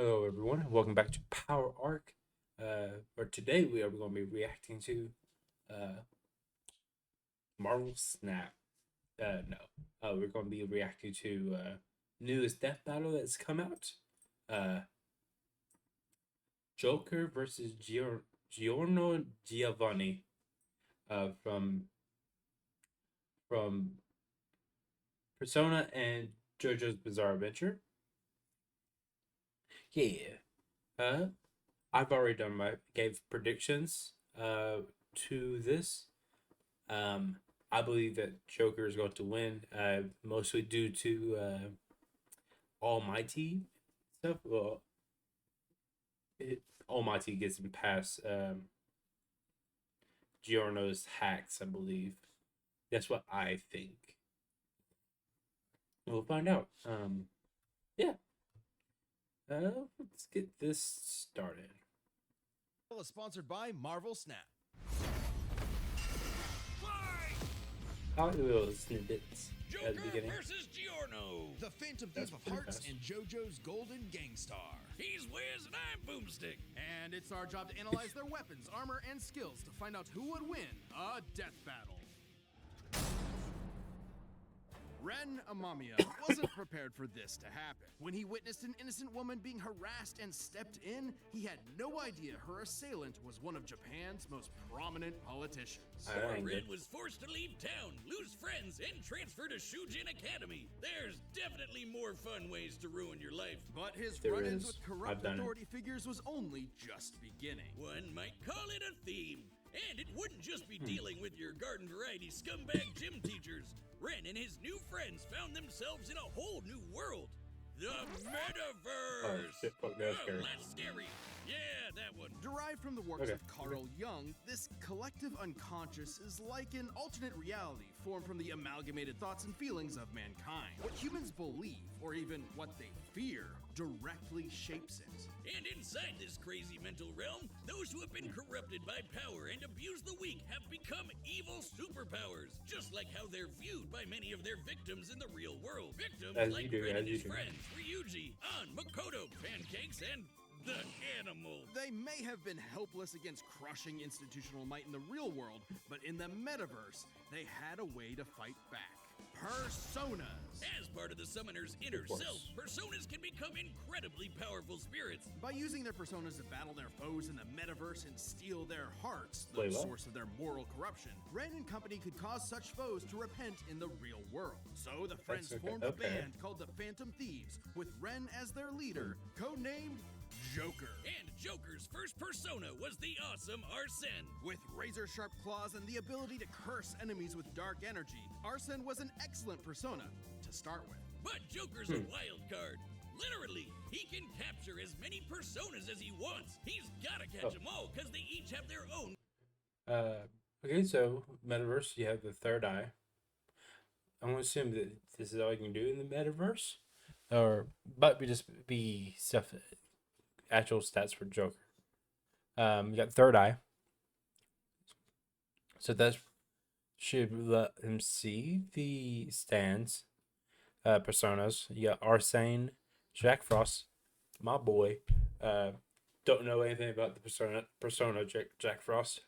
Hello, everyone. Welcome back to Power Arc. Or today we are going to be reacting to uh, Marvel Snap. No, we're going to be reacting to newest death battle that's come out. Uh, Joker versus Giorno Giovanni. From Persona and JoJo's Bizarre Adventure. Yeah. Uh, I've already done my gave predictions. To this. Um, I believe that Joker is going to win, mostly due to Almighty stuff. Well, Almighty gets him past Giorno's hacks, I believe. That's what I think. We'll find out. Yeah. Let's get this started. Is sponsored by Marvel Snap. I like the little snippets at the Joker beginning. versus Giorno. The Phantom That's Thief of pretty Hearts fast. and JoJo's Golden Gangstar. He's Wiz and I'm Boomstick. And it's our job to analyze their weapons, armor, and skills to find out who would win a death battle. Ren Amamiya wasn't prepared for this to happen. When he witnessed an innocent woman being harassed and stepped in, he had no idea her assailant was one of Japan's most prominent politicians. I Ren was forced to leave town, lose friends, and transfer to Shujin Academy. There's definitely more fun ways to ruin your life. But his There run-ins is. with I've corrupt done it. authority figures was only just beginning. One might call it a theme. And it wouldn't just be dealing with your garden variety scumbag gym teachers. Ren and his new friends found themselves in a whole new world. The Metaverse! Oh, shit, fuck, that's Oh, scary. that's scary. Yeah, that one. Derived from the works Okay. of Carl Jung, this collective unconscious is like an alternate reality formed from the amalgamated thoughts and feelings of mankind. What humans believe, or even what they fear, directly shapes it. And inside this crazy mental realm, those who have been corrupted by power and abused the weak have become evil superpowers, just like how they're viewed by many of their victims in the real world. Victims As like you do, Ren as and you his do. friends, Ryuji, An, Makoto, Pancakes, and the Animal. They may have been helpless against crushing institutional might in the real world, but in the metaverse, they had a way to fight back. Personas. As part of the summoner's inner course. self, personas can become incredibly powerful spirits. By using their personas to battle their foes in the metaverse and steal their hearts, the Wait, what? source of their moral corruption, Ren and company could cause such foes to repent in the real world. So the friends okay, formed okay. a band called the Phantom Thieves, with Ren as their leader, codenamed Joker. And Joker's first persona was the awesome Arsene. With razor-sharp claws and the ability to curse enemies with dark energy, Arsene was an excellent persona to start with. But Joker's a wild card. Literally, he can capture as many personas as he wants. He's gotta catch them all, because they each have their own. Okay, so Metaverse, you have the third eye. I'm gonna assume that this is all you can do in the Metaverse, but we just be stuff, actual stats for Joker. You got third eye, so that should let him see the stands, personas. You got Arsene, Jack Frost, my boy. Don't know anything about the persona Jack Frost.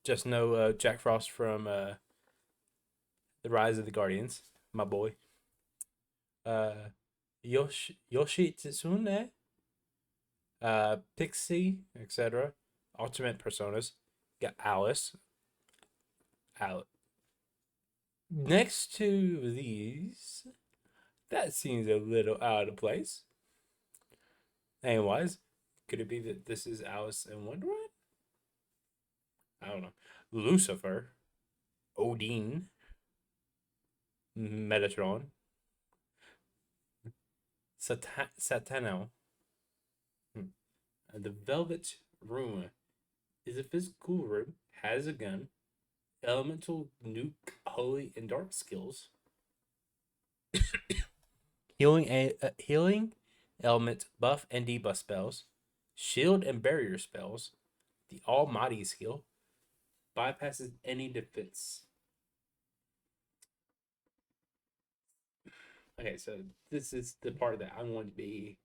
Just know Jack Frost from The Rise of the Guardians, my boy. Yoshi Tsune, Pixie, etc. Ultimate personas. Got Alice. Next to these, that seems a little out of place. Anyways, could it be that this is Alice in Wonderland? I don't know. Lucifer, Odin, Metatron, Satano. The Velvet Room is a physical room, has a gun, elemental, nuke, holy, and dark skills. Healing element buff and debuff spells, shield and barrier spells, the Almighty skill, bypasses any defense. Okay, so this is the part that I want to be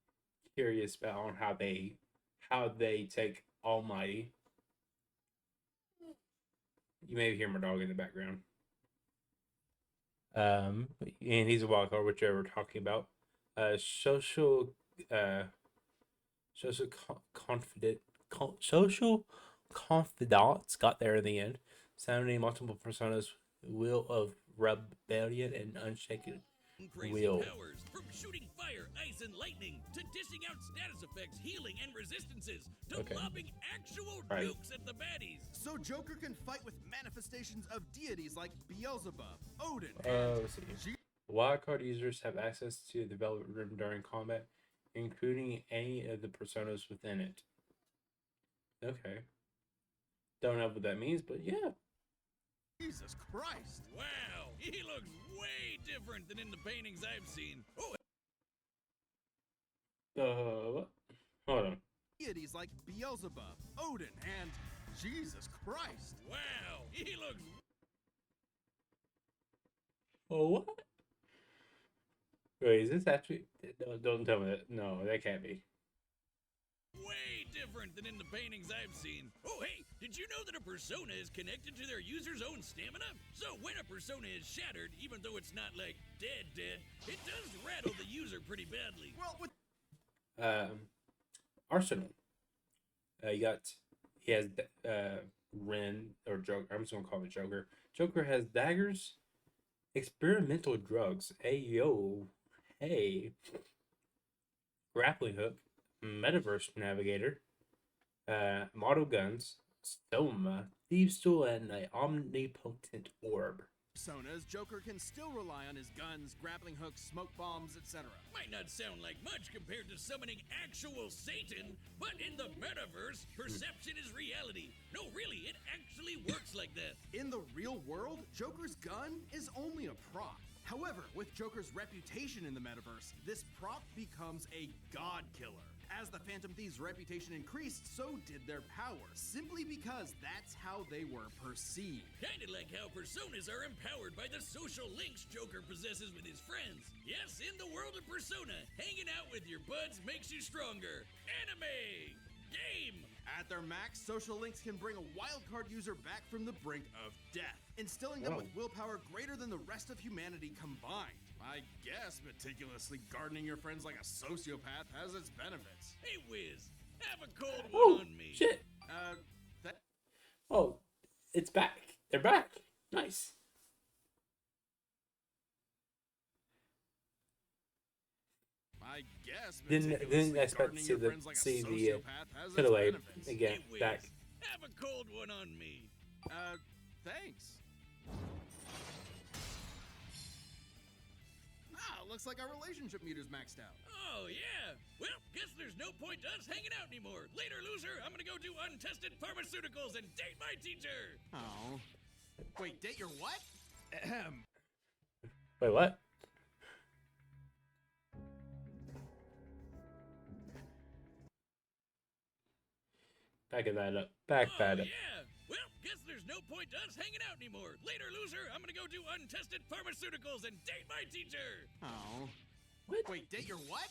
curious about on how they take Almighty. You may hear my dog in the background. And he's a wild card, which we're talking about. Social social social confidants got there in the end, sounding multiple personas, will of rebellion and unshaken Crazy will. powers, from shooting fire, ice, and lightning to dishing out status effects, healing, and resistances to Okay. lobbing actual Right. nukes at the baddies. So Joker can fight with manifestations of deities like Beelzebub, Odin, Let's see. and Wildcard users have access to the development room during combat, including any of the personas within it. Okay. Don't know what that means, but yeah. Jesus Christ! Wow, he looks way different than in the paintings I've seen. Oh, What? Hold on. Deities like Beelzebub, Odin, and Jesus Christ! wow, he looks Oh, what? Wait, is this actually? Don't tell me that. No, that can't be. way different than in the paintings I've seen. Oh, hey, did you know that a persona is connected to their user's own stamina? So when a persona is shattered, even though it's not like dead, it does rattle the user pretty badly. Well, with Arsenal. He has Ren or Joker. I'm just gonna call it Joker. Joker has daggers, experimental drugs. Hey yo, hey. Grappling hook, metaverse navigator, model guns, stoma, thieves tool, and an omnipotent orb. personas, Joker can still rely on his guns, grappling hooks, smoke bombs, etc. Might not sound like much compared to summoning actual Satan, but in the metaverse, perception is reality. No, really, it actually works like that. In the real world, Joker's gun is only a prop. However, with Joker's reputation in the metaverse, this prop becomes a god killer. As the Phantom Thieves' reputation increased, so did their power, simply because that's how they were perceived. Kinda like how personas are empowered by the social links Joker possesses with his friends. Yes, in the world of Persona, hanging out with your buds makes you stronger. Anime! Game! At their max, social links can bring a wildcard user back from the brink of death, instilling them Wow. with willpower greater than the rest of humanity combined. I guess meticulously gardening your friends like a sociopath has its benefits. Hey, Wiz, have a cold one Oh on me. shit! That Oh, it's back. They're back. Nice. I guess Didn't meticulously expect to gardening see your the friends like a see the sociopath has its cutaway benefits. again. Hey, Wiz, Back. have a cold one on me. Thanks. Looks like our relationship meter's maxed out. Oh, yeah. Well, guess there's no point to us hanging out anymore. Later, loser, I'm gonna go do untested pharmaceuticals and date my teacher. Oh. Wait, date your what? Ahem. Wait, what? Back that up. Back Oh, that up. yeah. Well, guess there's no point to us hanging out anymore. Later, loser, I'm gonna go do untested pharmaceuticals and date my teacher. Oh. What? Wait, date your what?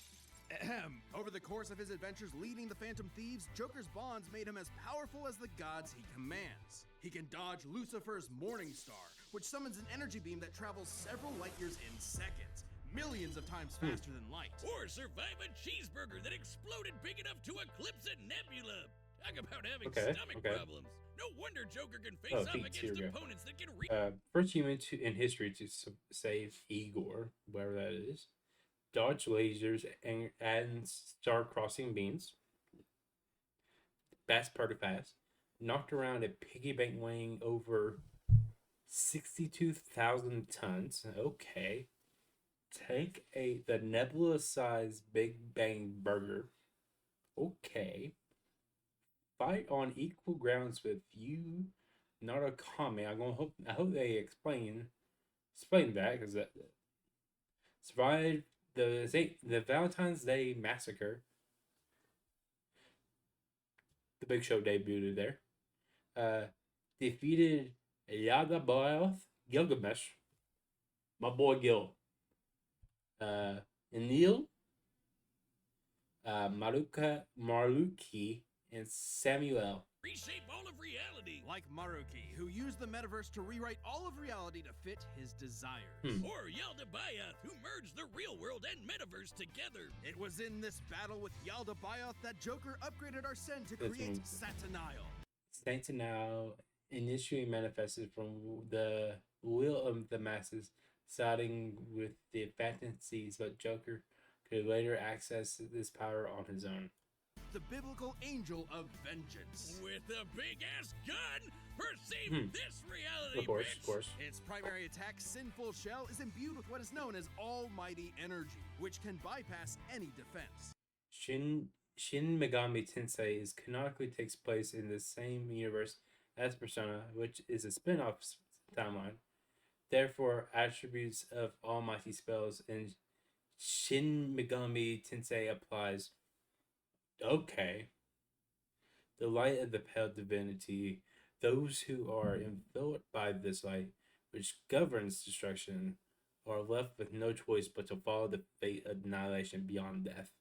Ahem. Over the course of his adventures leading the Phantom Thieves, Joker's bonds made him as powerful as the gods he commands. He can dodge Lucifer's Morning Star, which summons an energy beam that travels several light years in seconds, millions of times faster than light. Or survive a cheeseburger that exploded big enough to eclipse a nebula. Talk about having stomach problems. No wonder Joker can face off feats, here against we go. opponents that can First human in history to save Igor, whatever that is. Dodge lasers and star-crossing beams. Best part of fast. Knocked around a piggy bank weighing over 62,000 tons. Okay. Take the nebula-sized Big Bang Burger. Okay. Fight on equal grounds with you, not a comment. I hope they explain that, because that survived the Valentine's Day massacre. The Big Show debuted there. Defeated Yagabaoth, Gilgamesh, my boy Gil. Enlil, Maruki, and Samuel. Reshape all of reality. Like Maruki, who used the metaverse to rewrite all of reality to fit his desires. Or Yaldabaoth, who merged the real world and metaverse together. It was in this battle with Yaldabaoth that Joker upgraded Arsene to This create one. Satanael. Satanao initially manifested from the will of the masses, siding with the fantasies, but Joker could later access this power on his own. The biblical angel of vengeance. With a big ass gun, perceive this reality, Of course, bitch. of course. Its primary attack, Sinful Shell, is imbued with what is known as almighty energy, which can bypass any defense. Shin Megami Tensei is canonically takes place in the same universe as Persona, which is a spin-off timeline. Therefore, attributes of almighty spells in Shin Megami Tensei applies. Okay. The light of the pale divinity, those who are enveloped by this light, which governs destruction, are left with no choice but to follow the fate of annihilation beyond death.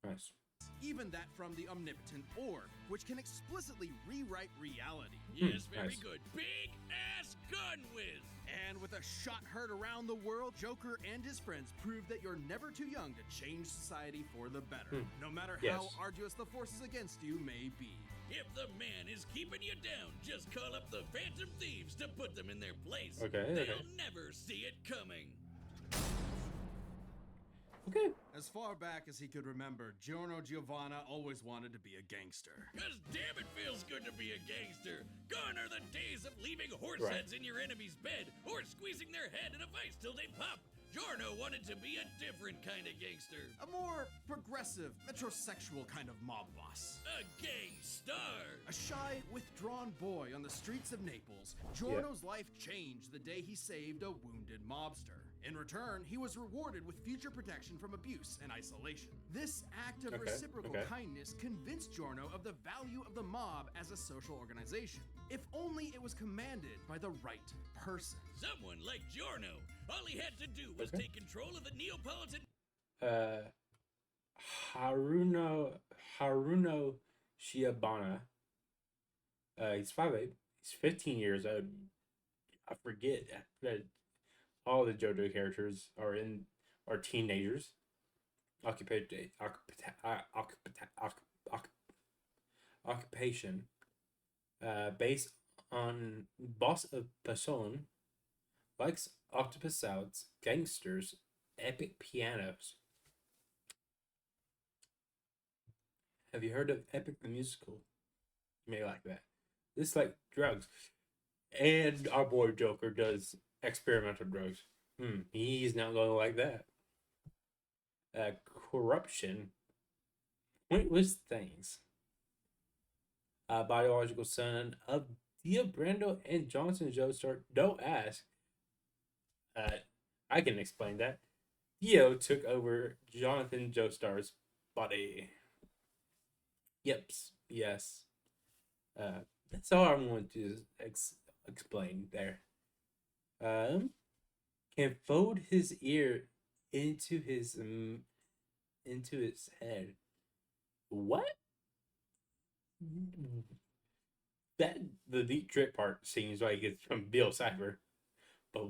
Nice. Even that from the omnipotent orb, which can explicitly rewrite reality. Yes, very nice. good. Big ass gun whiz. And with a shot heard around the world, Joker and his friends prove that you're never too young to change society for the better, no matter how Yes. arduous the forces against you may be. If the man is keeping you down, just call up the Phantom Thieves to put them in their place. Okay, They'll okay. never see it coming. Okay. As far back as he could remember, Giorno Giovanni always wanted to be a gangster. Cause damn it feels good to be a gangster. Gone are the days of leaving horse Right. heads in your enemy's bed or squeezing their head in a vice till they pop. Giorno wanted to be a different kind of gangster. A more progressive, metrosexual kind of mob boss. A gang star. A shy, withdrawn boy on the streets of Naples, Giorno's life changed the day he saved a wounded mobster. In return, he was rewarded with future protection from abuse and isolation. This act of reciprocal kindness convinced Giorno of the value of the mob as a social organization, if only it was commanded by the right person. Someone like Giorno. All he had to do was take control of the Neapolitan. Haruno Shiabana. He's 5'8". He's 15 years old. I forget that all the JoJo characters are teenagers. Occupation. Based on boss of Person, likes octopus salads, gangsters, epic pianos. Have you heard of Epic the Musical? You may like that. This is like drugs. And our boy Joker does experimental drugs. He's not going to like that. Corruption. Pointless things. Biological son of Dia Brando and Johnson Joestar. Don't ask. I can explain that. Dio took over Jonathan Joestar's body. Yeps. Yes. That's all I want to explain there. Can fold his ear into his head. What? That the deep trip part seems like it's from Bill Cipher, but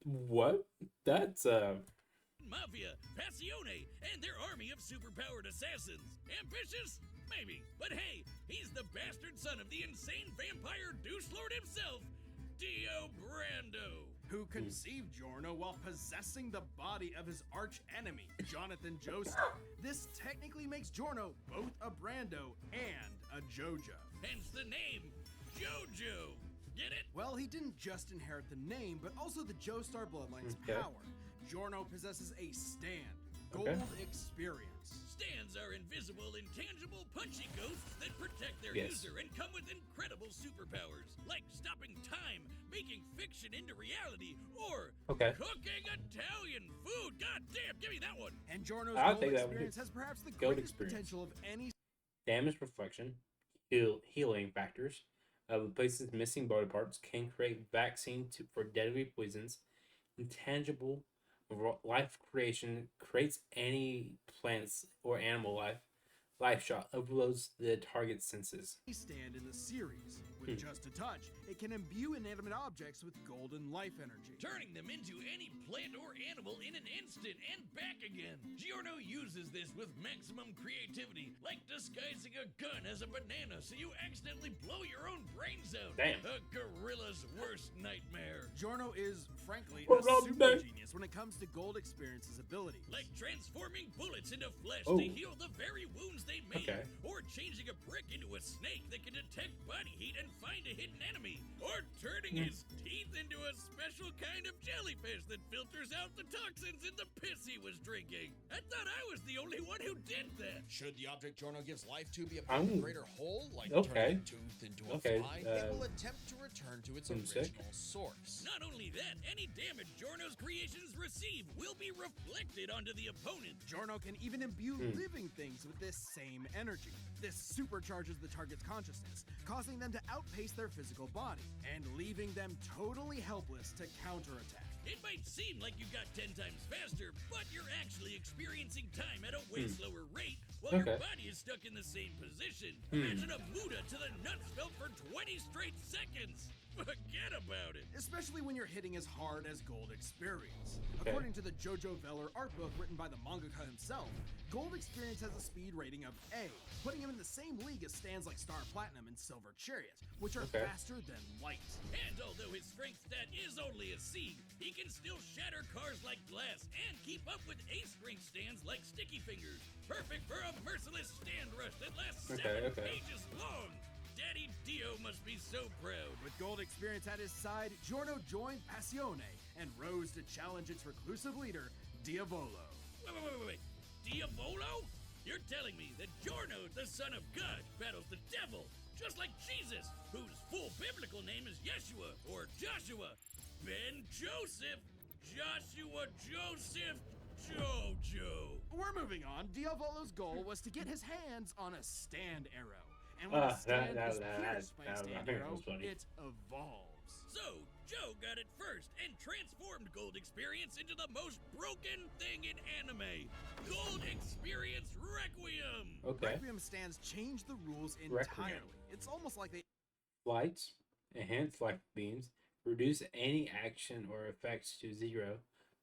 what? That's Mafia, Passione, and their army of superpowered assassins. Ambitious? Maybe. But hey, he's the bastard son of the insane vampire douche lord himself, Dio Brando. Who conceived Giorno while possessing the body of his arch enemy, Jonathan Joestar. This technically makes Giorno both a Brando and a JoJo. Hence the name, JoJo. Get it? Well, he didn't just inherit the name, but also the Joestar bloodline's power. Giorno possesses a stand, gold experience. Stands are invisible, intangible, punchy ghosts that protect their Yes. user and come with incredible superpowers, like stopping time, making fiction into reality, or cooking Italian food. God damn, give me that one. And Giorno's I'll gold take that one. experience has perhaps the Gold greatest experience. potential of any damage reflection, healing factors. Replaces missing body parts. Can create vaccine for deadly poisons. Intangible life creation, creates any plants or animal life shot, overloads the target's senses. Stand in the series. With Hmm. just a touch, it can imbue inanimate objects with golden life energy. turning them into any plant or animal in an instant and back again. Giorno uses this with maximum creativity, like disguising a gun as a banana so you accidentally blow your own brains out. Damn. A gorilla's worst nightmare. Giorno is, frankly, Oh, a Rob, super man. genius when it comes to Gold Experience's abilities. Like transforming bullets into flesh Oh. to heal the very wounds they made. Okay. Or changing a brick into a snake that can detect body heat and find a hidden enemy. Or turning his teeth into a special kind of jellyfish that filters out the toxins in the piss he was drinking. I thought I was the only one who did that. Should the object Giorno gives life to be a part of I'm- a greater whole, like okay. turning a tooth into a Okay, fly, it will attempt to return to its seems original sick. source. Not only that, any damage Giorno's creations receive will be reflected onto the opponent. Giorno can even imbue Hmm. living things with this same energy. This supercharges the target's consciousness, causing them to outpace their physical body, and leaving them totally helpless to counterattack. It might seem like you got 10 times faster, but you're actually experiencing time at a way slower rate while your Okay. body is stuck in the same position. Imagine a Muda to the nuts felt for 20 straight seconds. Forget about it. Especially when you're hitting as hard as Gold Experience. Okay. According to the Jojo Veller art book written by the mangaka himself, Gold Experience has a speed rating of A, putting him in the same league as stands like Star Platinum and Silver Chariot, which are Okay. faster than light. And although his strength stat is only a C, he can still shatter cars like glass and keep up with A-strength stands like Sticky Fingers. Perfect for a merciless stand rush that lasts 7 Okay. pages long. Daddy Dio must be so proud. With Gold Experience at his side, Giorno joined Passione and rose to challenge its reclusive leader, Diavolo. Wait. Diavolo? You're telling me that Giorno, the son of God, battles the devil, just like Jesus, whose full biblical name is Yeshua, or Joshua. Ben Joseph. Joshua Joseph Jojo. We're moving on. Diavolo's goal was to get his hands on a stand arrow. And when Ah, a stand that- is that- pierced by a that- stand I think it arrow, was funny. it evolves. So, Joe got it first and transformed Gold Experience into the most broken thing in anime. Gold Experience Requiem. Okay. Requiem stands change the rules Requiem. entirely. It's almost like they Flight, enhance light beams, reduce any action or effects to 0,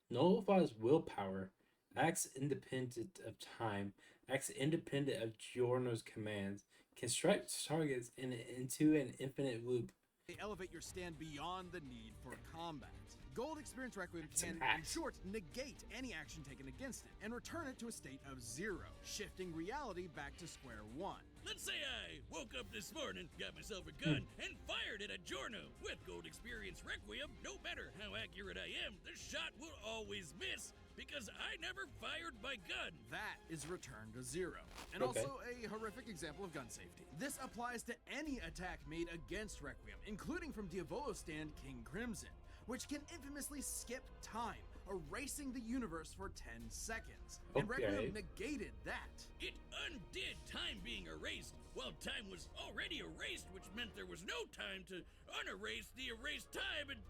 nullifies willpower, acts independent of time, acts independent of Giorno's commands, can strike targets into an infinite loop. elevate your stand beyond the need for combat. Gold Experience Requiem Some can, in hacks. short, negate any action taken against it and return it to a state of 0, shifting reality back to square one. Let's say I woke up this morning, got myself a gun, and fired it at Giorno. With Gold Experience Requiem, no matter how accurate I am, the shot will always miss because I never fired my gun. That is returned to 0. And Okay. also a horrific example of gun safety. This applies to any attack made against Requiem, including from Diavolo's stand King Crimson, which can infamously skip time, erasing the universe for 10 seconds. And Okay. Requiem negated that. It undid time being erased, while time was already erased, which meant there was no time to unerase the erased time, and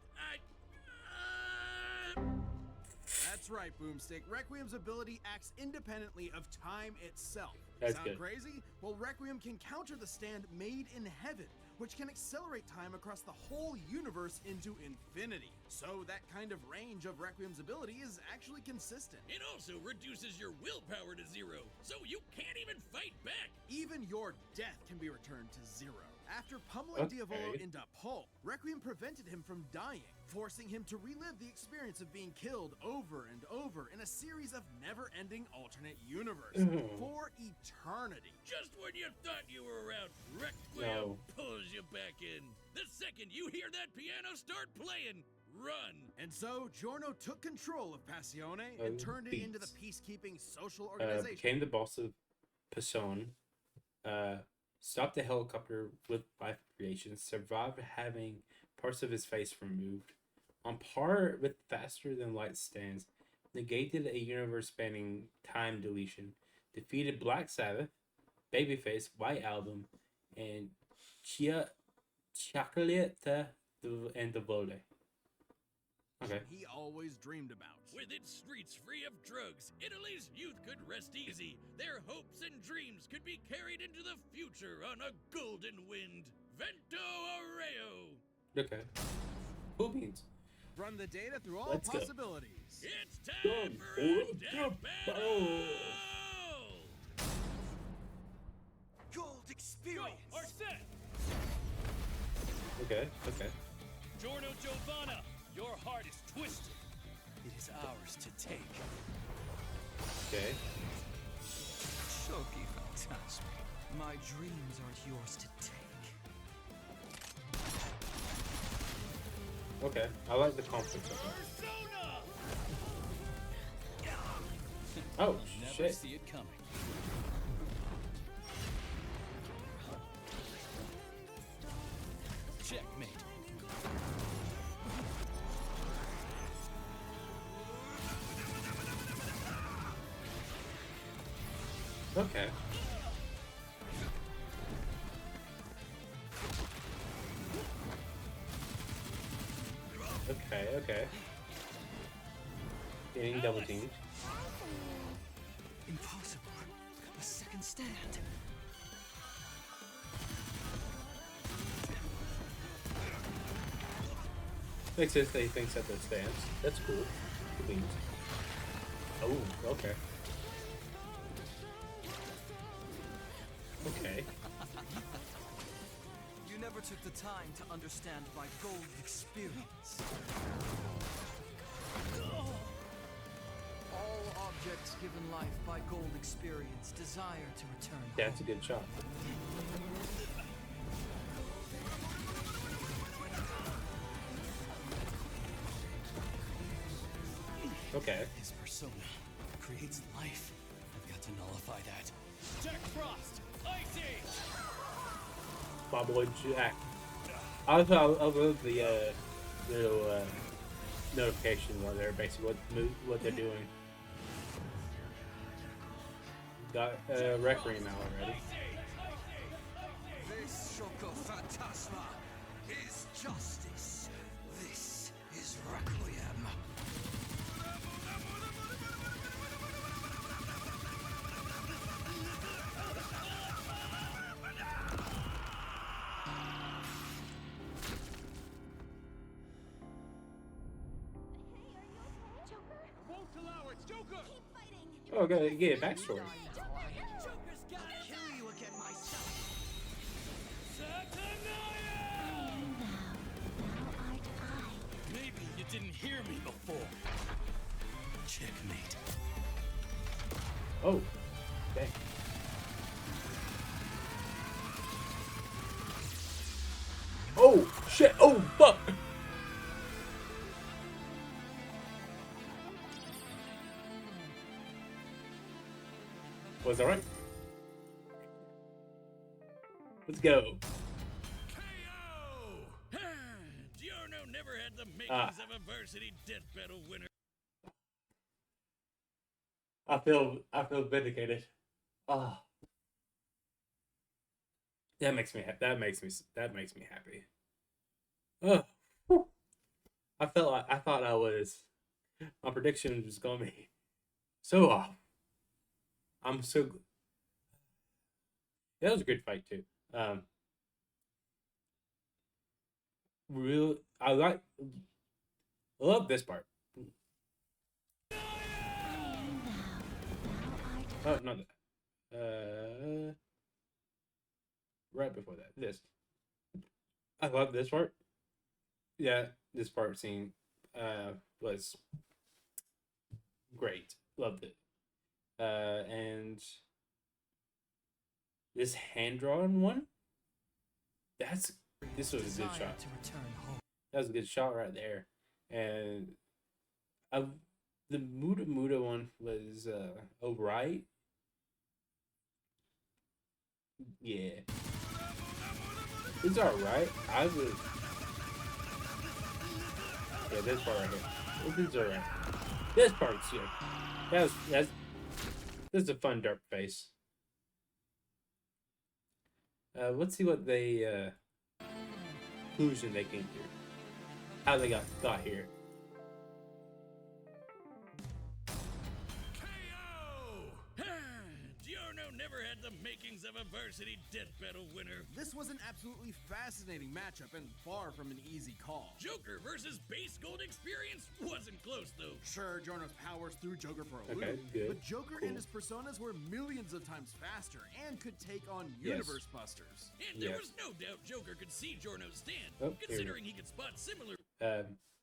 That's right, Boomstick. Requiem's ability acts independently of time itself. That's Sound good. crazy? Well, Requiem can counter the stand made in heaven, which can accelerate time across the whole universe into infinity. So that kind of range of Requiem's ability is actually consistent. it also reduces your willpower to 0, so you can't even fight back. Even your death can be returned to 0. After pummeling Diavolo Okay. into pulp, Requiem prevented him from dying, forcing him to relive the experience of being killed over and over in a series of never-ending alternate universes for eternity. Just when you thought you were out, Requiem No. pulls you back in. The second you hear that piano start playing, run. And so, Giorno took control of Passione Oh, and turned it into the beats. peacekeeping social organization. Became the boss of Pasone, stopped the helicopter with life creation, survived having parts of his face removed, on par with faster than light stands, negated a universe spanning time deletion, defeated Black Sabbath, Babyface, White Album, and Chocolate and the Vole. Okay. he always dreamed about. With its streets free of drugs, Italy's youth could rest easy. Their hopes and dreams could be carried into the future on a golden wind. Vento Areo! Okay. Cool beans. Run the data through all Let's go. possibilities. It's time Go for a death battle! battle! Gold experience. Are set! Okay. Okay. Giorno Giovanni, your heart is twisted. It is ours to take. Okay. Shoki Fantasma. My dreams aren't yours to take. Okay. I like the conflict of it. Persona! Oh Never shit. see it coming. Checkmate. Okay. Okay, okay. Getting double teamed. Impossible. A second stand. Makes sense that he thinks that their stance. That's cool. Cool beans. Oh, okay. Okay. You never took the time to understand my gold experience. All objects given life by gold experience desire to return home. That's a good shot. Okay. His persona creates life. I've got to nullify that. Jack Frost! Ice Age! My boy Jack. I love the little notification while they're basically what they're doing. Got Requiem out already. This Shoko Fantasma is justice. This is Requiem. Won't allow it, Joker! Oh, gotta get a backstory. Joker's got it! Kill you again myself. Satanaya! Maybe you didn't hear me before. Checkmate. Oh, dang. Oh shit! Oh fuck! Was that right? Let's go. KO! Giorno never had the makings Ah. of a varsity death battle winner. I feel vindicated. Ah, that makes me happy. Oh, I thought my prediction was gonna be so off. I'm so. That was a good fight too. I love this part. Oh, not that. Right before that, this. I love this part. Yeah, this part scene was great. Loved it. And this hand drawn one. This was a good Desire shot. to return home. That was a good shot right there. And the Muda one was alright. Yeah. It's alright. I would. Yeah, this part right here. This is alright. This part's good. This is a fun dark face. Let's see what they conclusion they came through. How they got here. had the makings of a varsity death battle winner. This was an absolutely fascinating matchup and far from an easy call. Joker versus Base Gold Experience wasn't close though. Sure, Giorno's powers threw Joker for a Okay, loop, good. but Joker Cool. and his personas were millions of times faster and could take on universe busters. And there Yes. was no doubt Joker could see Giorno's stand, Oh, here we go. considering he could spot similar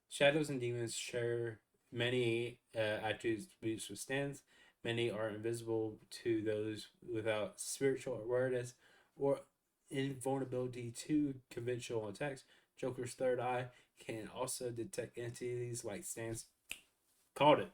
Shadows and demons share many attributes with stands. Many are invisible to those without spiritual awareness or invulnerability to conventional attacks. Joker's third eye can also detect entities like stands. Called it.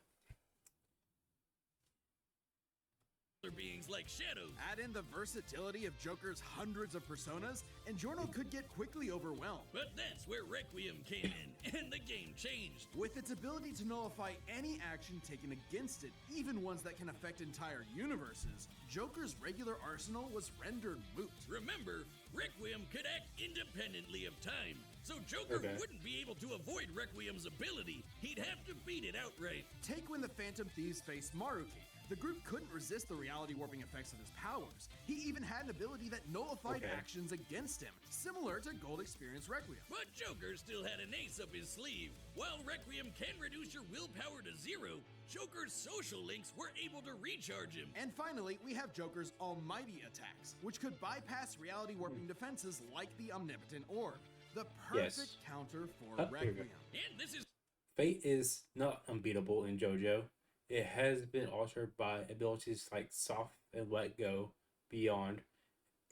beings like shadows. Add in the versatility of Joker's hundreds of personas, and Giorno could get quickly overwhelmed. But that's where Requiem came in, and the game changed. With its ability to nullify any action taken against it, even ones that can affect entire universes, Joker's regular arsenal was rendered moot. Remember, Requiem could act independently of time, so Joker Okay. wouldn't be able to avoid Requiem's ability. He'd have to beat it outright. Take when the Phantom Thieves faced Maruki. The group couldn't resist the reality warping effects of his powers. He even had an ability that nullified Okay. actions against him, similar to Gold Experience Requiem. But Joker still had an ace up his sleeve. While Requiem can reduce your willpower to 0, Joker's social links were able to recharge him. And finally, we have Joker's almighty attacks, which could bypass reality warping defenses like the Omnipotent Orb. The perfect Yes. counter for Oh, here we go. Requiem. And this is Fate is not unbeatable in JoJo. It has been altered by abilities like Soft and Let Go, Beyond,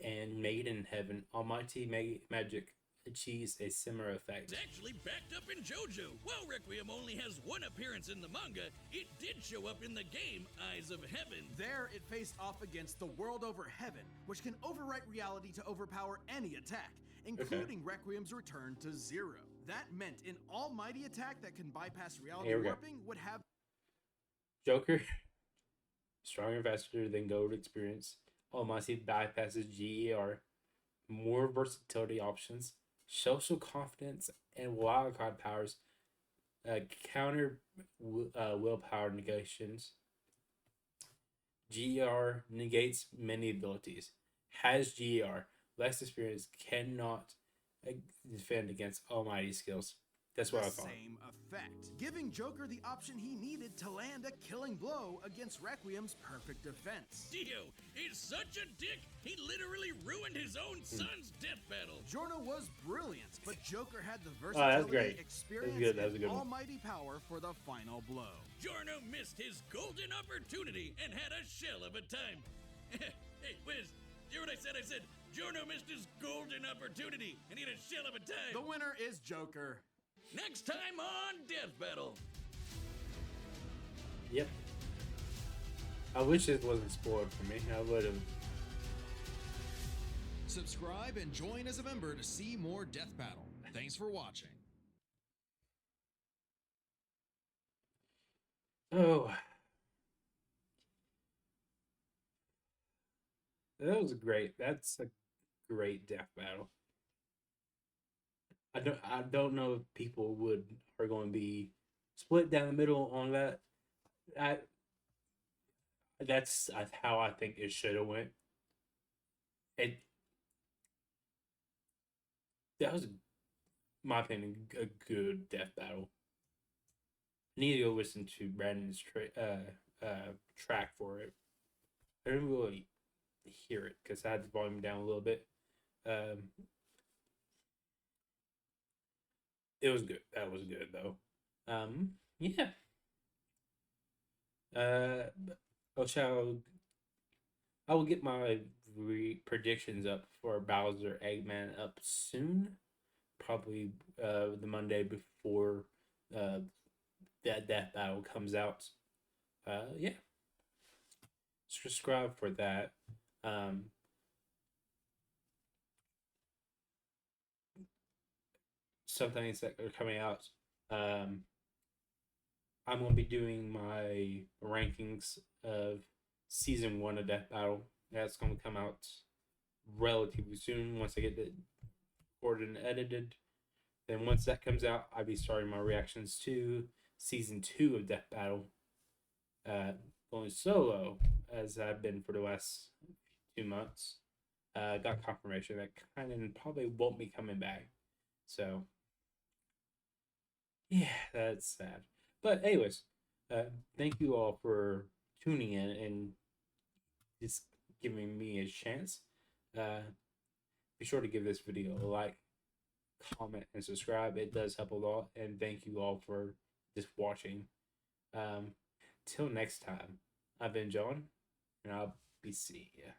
and Made in Heaven. Almighty Magic achieves a similar effect. actually backed up in JoJo. While Requiem only has one appearance in the manga, it did show up in the game Eyes of Heaven. There, it faced off against the World Over Heaven, which can overwrite reality to overpower any attack, including Requiem's return to 0. That meant an almighty attack that can bypass reality Here we go. warping would have Joker, stronger and faster than Gold Experience. Almighty bypasses GER. More versatility options. Social confidence and wildcard powers. Counter willpower negations. GER negates many abilities. Has GER. Less experience cannot defend against Almighty skills. That's what I the thought. same effect, giving Joker the option he needed to land a killing blow against Requiem's perfect defense. Dio is such a dick, he literally ruined his own son's death battle. Giorno was brilliant, but Joker had the that's versatility, great. experience, That's good, that was a and good one. almighty power for the final blow. Giorno missed his golden opportunity and had a shell of a time. Hey, Wiz, you hear what I said? I said Giorno missed his golden opportunity and he had a shell of a time. The winner is Joker. Next time on Death Battle. Yep. I wish it wasn't spoiled for me. I would have. Subscribe and join as a member to see more Death Battle. Thanks for watching. Oh. That was great. That's a great death battle. I don't know if people are going to be split down the middle on that. That's how I think it should have went. That was, in my opinion, a good death battle. I need to go listen to Brandon's track for it. I didn't really hear it because I had the volume down a little bit. It was good. That was good though. Yeah. I will get my predictions up for Bowser Eggman up soon. Probably the Monday before that death battle comes out. Yeah. Subscribe for that. Some things that are coming out. I'm going to be doing my rankings of season 1 of Death Battle. That's going to come out relatively soon once I get it recorded and edited. Then once that comes out, I'll be starting my reactions to season 2 of Death Battle. Going solo as I've been for the last 2 months. Got confirmation that kind of probably won't be coming back. So yeah, that's sad. But anyways, thank you all for tuning in and just giving me a chance. Uh, be sure to give this video a like, comment, and subscribe. It does help a lot. And thank you all for just watching. Till next time, I've been John, and I'll be seeing you.